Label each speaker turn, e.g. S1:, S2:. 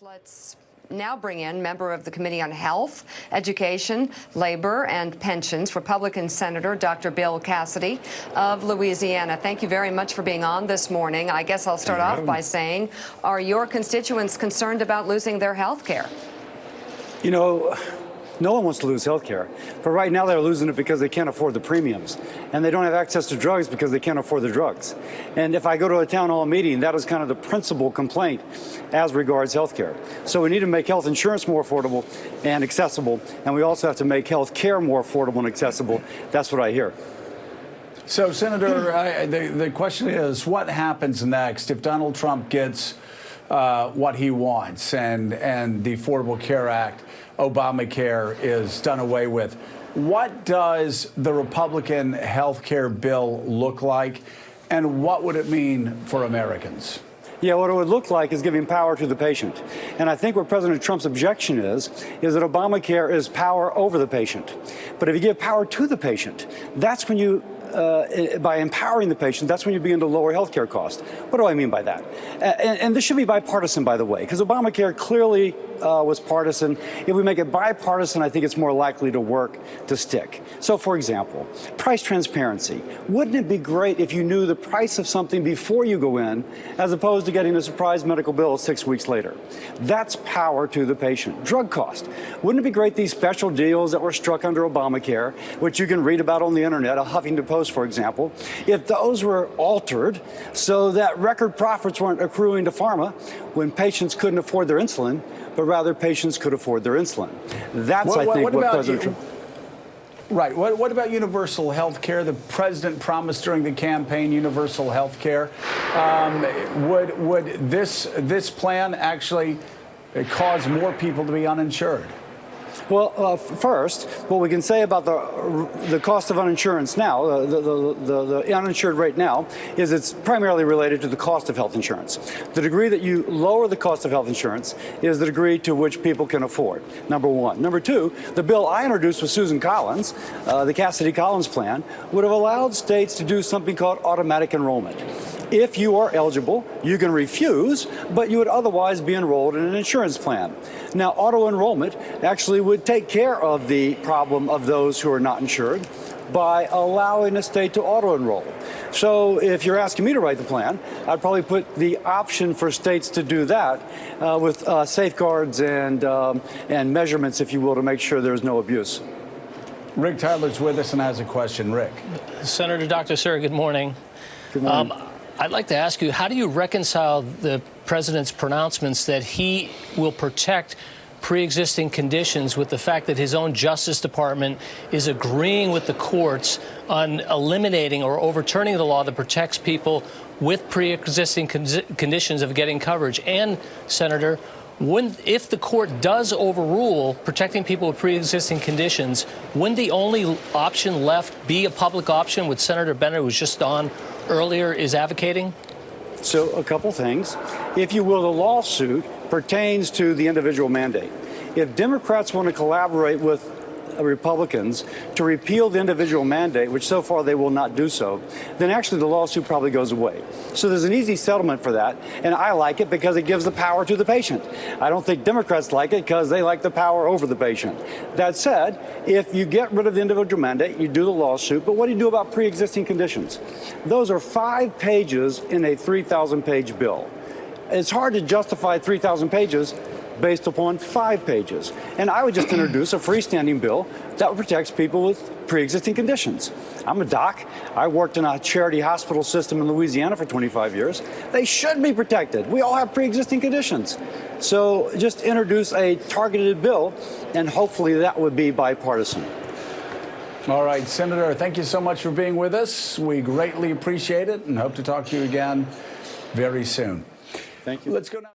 S1: Let's now bring in member of the Committee on Health, Education, Labor, and Pensions, Republican Senator Dr. Bill Cassidy of Louisiana. Thank you very much for being on this morning. I guess I'll start off by saying, are your constituents concerned about losing their health care?
S2: You know, no one wants to lose health care, but right now they're losing it because they can't afford the premiums, and they don't have access to drugs because they can't afford the drugs. And if I go to a town hall meeting, that is kind of the principal complaint as regards health care. So we need to make health insurance more affordable and accessible, and we also have to make health care more affordable and accessible. That's what I hear.
S3: So, Senator, the question is, what happens next if Donald Trump gets what he wants and the Affordable Care Act, Obamacare, is done away with? What does the Republican health care bill look like, and what would it mean for Americans?
S2: Yeah, what it would look like is giving power to the patient. And I think what President Trump's objection is that Obamacare is power over the patient. But if you give power to the patient, that's when you by empowering the patient, that's when you begin to lower health care costs. What do I mean by that? And this should be bipartisan, by the way, because Obamacare clearly was partisan. If we make it bipartisan, I think it's more likely to work, to stick. So, for example, price transparency. Wouldn't it be great if you knew the price of something before you go in, as opposed to getting a surprise medical bill 6 weeks later? That's power to the patient. Drug cost. Wouldn't it be great, these special deals that were struck under Obamacare, which you can read about on the internet, a Huffington Post, for example, if those were altered so that record profits weren't accruing to pharma when patients couldn't afford their insulin, but rather patients could afford their insulin. That's, I think, what President Trump...
S3: Right. What about universal health care? The president promised during the campaign universal health care. Would this plan actually cause more people to be uninsured?
S2: Well, first, what we can say about the cost of uninsurance now, the uninsured rate now, is it's primarily related to the cost of health insurance. The degree that you lower the cost of health insurance is the degree to which people can afford, number one. Number two, the bill I introduced with Susan Collins, the Cassidy-Collins plan, would have allowed states to do something called automatic enrollment. If you are eligible, you can refuse, but you would otherwise be enrolled in an insurance plan. Now, auto-enrollment actually would take care of the problem of those who are not insured by allowing a state to auto-enroll. So if you're asking me to write the plan, I'd probably put the option for states to do that with safeguards and measurements, if you will, to make sure there's no abuse.
S3: Rick Tyler's with us and has a question. Rick.
S4: Senator Dr. Sir, good morning.
S2: Good morning.
S4: I'd like to ask you, how do you reconcile the president's pronouncements that he will protect pre-existing conditions with the fact that his own Justice Department is agreeing with the courts on eliminating or overturning the law that protects people with pre-existing conditions of getting coverage? And, Senator, if the court does overrule protecting people with pre-existing conditions, wouldn't the only option left be a public option, which Senator Bennett, who was just on earlier, is advocating?
S2: So a couple things. If you will, the lawsuit pertains to the individual mandate. If Democrats want to collaborate with Republicans to repeal the individual mandate, which so far they will not do so, then actually the lawsuit probably goes away. So there's an easy settlement for that, and I like it because it gives the power to the patient. I don't think Democrats like it because they like the power over the patient. That said, if you get rid of the individual mandate, you do the lawsuit, but what do you do about pre-existing conditions? Those are 5 pages in a 3,000-page bill. It's hard to justify 3,000 pages based upon 5 pages. And I would just introduce a freestanding bill that protects people with pre-existing conditions. I'm a doc. I worked in a charity hospital system in Louisiana for 25 years. They should be protected. We all have pre-existing conditions. So just introduce a targeted bill, and hopefully that would be bipartisan.
S3: All right, Senator, thank you so much for being with us. We greatly appreciate it and hope to talk to you again very soon.
S2: Thank you.
S3: Let's go now.